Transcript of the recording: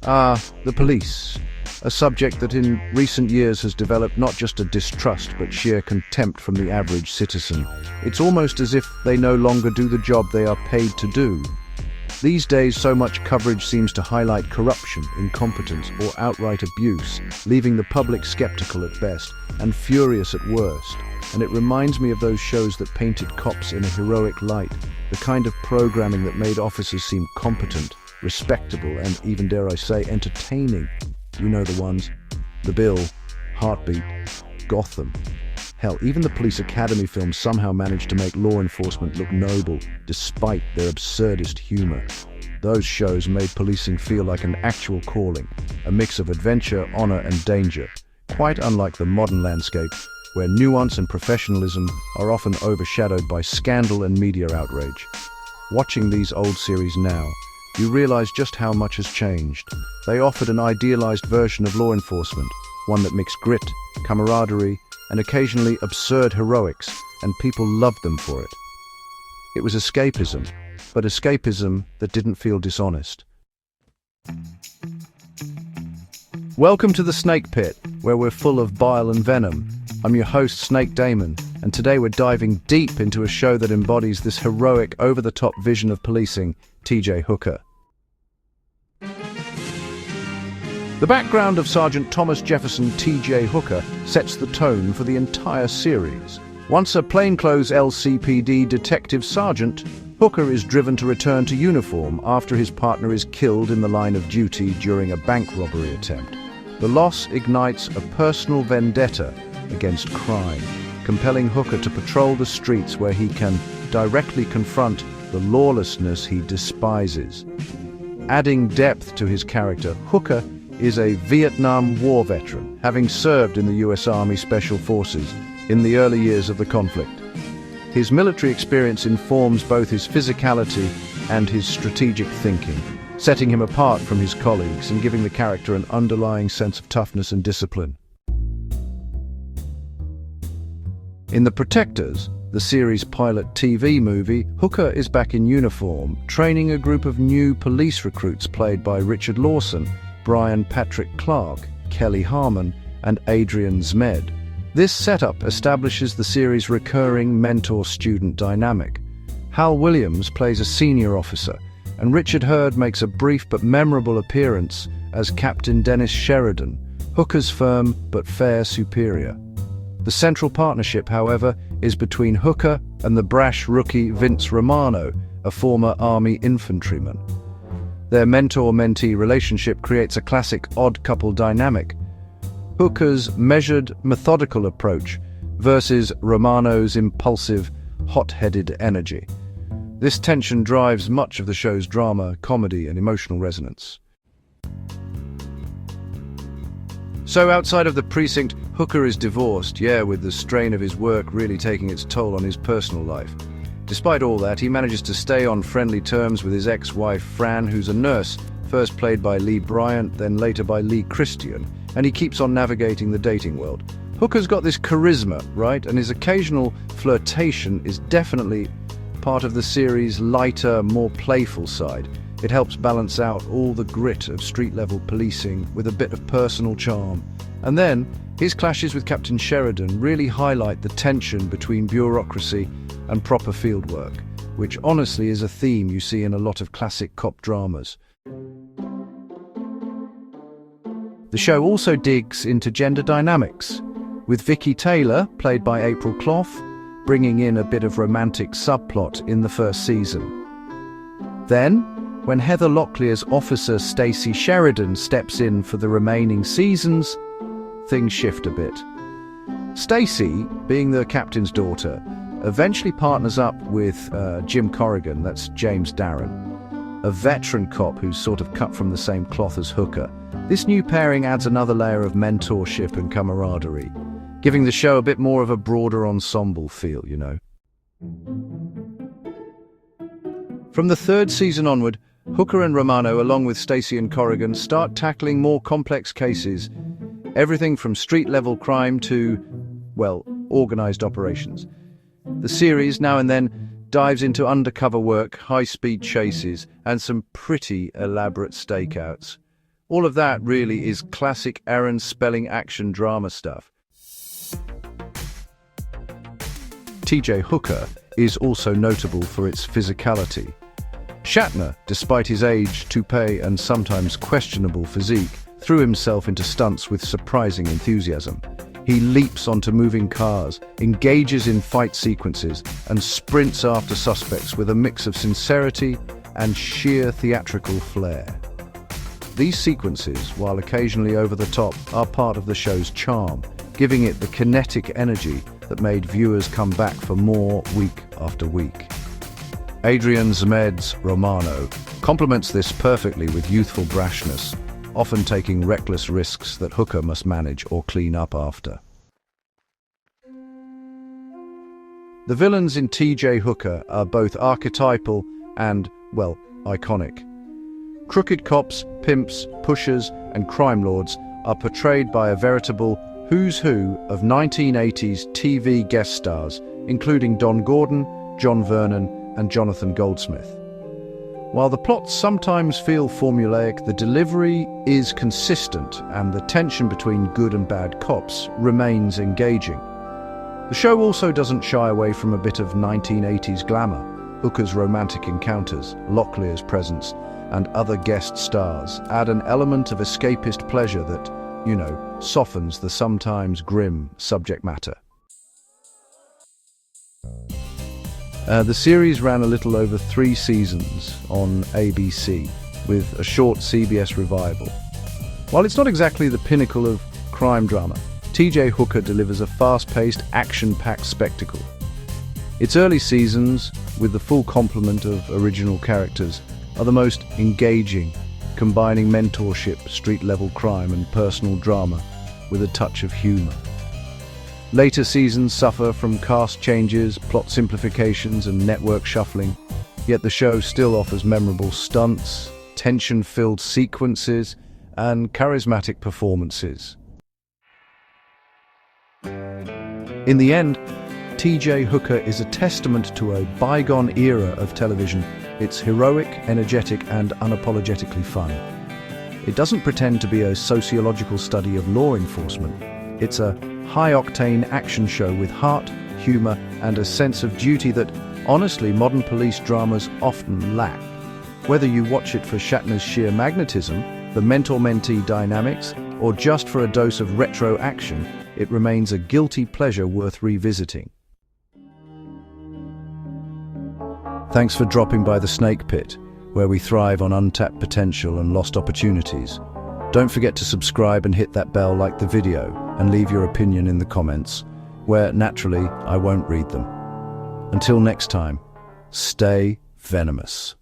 The police. A subject that in recent years has developed not just a distrust but sheer contempt from the average citizen. It's almost as if they no longer do the job they are paid to do. These days, so much coverage seems to highlight corruption, incompetence, or outright abuse, leaving the public skeptical at best and furious at worst. And it reminds me of those shows that painted cops in a heroic light, the kind of programming that made officers seem competent, respectable, and even, dare I say, entertaining. You know the ones. The Bill, Heartbeat, Gotham. Hell, even the Police Academy films somehow managed to make law enforcement look noble, despite their absurdist humor. Those shows made policing feel like an actual calling, a mix of adventure, honor, and danger, quite unlike the modern landscape, where nuance and professionalism are often overshadowed by scandal and media outrage. Watching these old series now, you realize just how much has changed. They offered an idealized version of law enforcement, one that mixed grit, camaraderie, and occasionally absurd heroics, and people loved them for it. It was escapism, but escapism that didn't feel dishonest. Welcome to the Snake Pit, where we're full of bile and venom. I'm your host, Snake Daemon, and today we're diving deep into a show that embodies this heroic, over-the-top vision of policing, T.J. Hooker. The background of Sergeant Thomas Jefferson T.J. Hooker sets the tone for the entire series. Once a plainclothes LCPD detective sergeant, Hooker is driven to return to uniform after his partner is killed in the line of duty during a bank robbery attempt. The loss ignites a personal vendetta against crime, compelling Hooker to patrol the streets where he can directly confront the lawlessness he despises. Adding depth to his character, Hooker is a Vietnam War veteran, having served in the U.S. Army Special Forces in the early years of the conflict. His military experience informs both his physicality and his strategic thinking, setting him apart from his colleagues and giving the character an underlying sense of toughness and discipline. In The Protectors, the series' pilot TV movie, Hooker is back in uniform, training a group of new police recruits played by Richard Lawson, Brian Patrick Clark, Kelly Harmon, and Adrian Zmed. This setup establishes the series' recurring mentor-student dynamic. Hal Williams plays a senior officer, and Richard Hurd makes a brief but memorable appearance as Captain Dennis Sheridan, Hooker's firm but fair superior. The central partnership, however, is between Hooker and the brash rookie Vince Romano, a former Army infantryman. Their mentor-mentee relationship creates a classic odd couple dynamic. Hooker's measured, methodical approach versus Romano's impulsive, hot-headed energy. This tension drives much of the show's drama, comedy, and emotional resonance. So outside of the precinct, Hooker is divorced, with the strain of his work really taking its toll on his personal life. Despite all that, he manages to stay on friendly terms with his ex-wife Fran, who's a nurse, first played by Lee Bryant, then later by Lee Christian, and he keeps on navigating the dating world. Hooker's got this charisma, right? And his occasional flirtation is definitely part of the series' lighter, more playful side. It helps balance out all the grit of street-level policing with a bit of personal charm. And then, his clashes with Captain Sheridan really highlight the tension between bureaucracy and proper fieldwork, which honestly is a theme you see in a lot of classic cop dramas. The show also digs into gender dynamics, with Vicky Taylor, played by April Clough, bringing in a bit of romantic subplot in the first season. Then, when Heather Locklear's officer Stacey Sheridan steps in for the remaining seasons, things shift a bit. Stacey, being the captain's daughter, eventually partners up with Jim Corrigan, that's James Darren, a veteran cop who's sort of cut from the same cloth as Hooker. This new pairing adds another layer of mentorship and camaraderie, giving the show a bit more of a broader ensemble feel, From the third season onward, Hooker and Romano, along with Stacey and Corrigan, start tackling more complex cases, everything from street-level crime to, organized operations. The series, now and then, dives into undercover work, high-speed chases, and some pretty elaborate stakeouts. All of that really is classic Aaron spelling action drama stuff. T.J. Hooker is also notable for its physicality. Shatner, despite his age, toupee, and sometimes questionable physique, threw himself into stunts with surprising enthusiasm. He leaps onto moving cars, engages in fight sequences, and sprints after suspects with a mix of sincerity and sheer theatrical flair. These sequences, while occasionally over the top, are part of the show's charm, giving it the kinetic energy that made viewers come back for more week after week. Adrian Zmed's Romano complements this perfectly with youthful brashness, often taking reckless risks that Hooker must manage or clean up after. The villains in T.J. Hooker are both archetypal and, well, iconic. Crooked cops, pimps, pushers, and crime lords are portrayed by a veritable who's who of 1980s TV guest stars, including Don Gordon, John Vernon, and Jonathan Goldsmith. While the plots sometimes feel formulaic, the delivery is consistent and the tension between good and bad cops remains engaging. The show also doesn't shy away from a bit of 1980s glamour. Hooker's romantic encounters, Locklear's presence, and other guest stars add an element of escapist pleasure that, softens the sometimes grim subject matter. The series ran a little over 3 seasons on ABC, with a short CBS revival. While it's not exactly the pinnacle of crime drama, T.J. Hooker delivers a fast-paced, action-packed spectacle. Its early seasons, with the full complement of original characters, are the most engaging, combining mentorship, street-level crime, and personal drama with a touch of humor. Later seasons suffer from cast changes, plot simplifications, and network shuffling, yet the show still offers memorable stunts, tension-filled sequences, and charismatic performances. In the end, T.J. Hooker is a testament to a bygone era of television. It's heroic, energetic, and unapologetically fun. It doesn't pretend to be a sociological study of law enforcement. It's a high-octane action show with heart, humor, and a sense of duty that, honestly, modern police dramas often lack. Whether you watch it for Shatner's sheer magnetism, the mentor-mentee dynamics, or just for a dose of retro action, it remains a guilty pleasure worth revisiting. Thanks for dropping by the Snake Pit, where we thrive on untapped potential and lost opportunities. Don't forget to subscribe and hit that bell like the video, and leave your opinion in the comments, where, naturally, I won't read them. Until next time, stay venomous.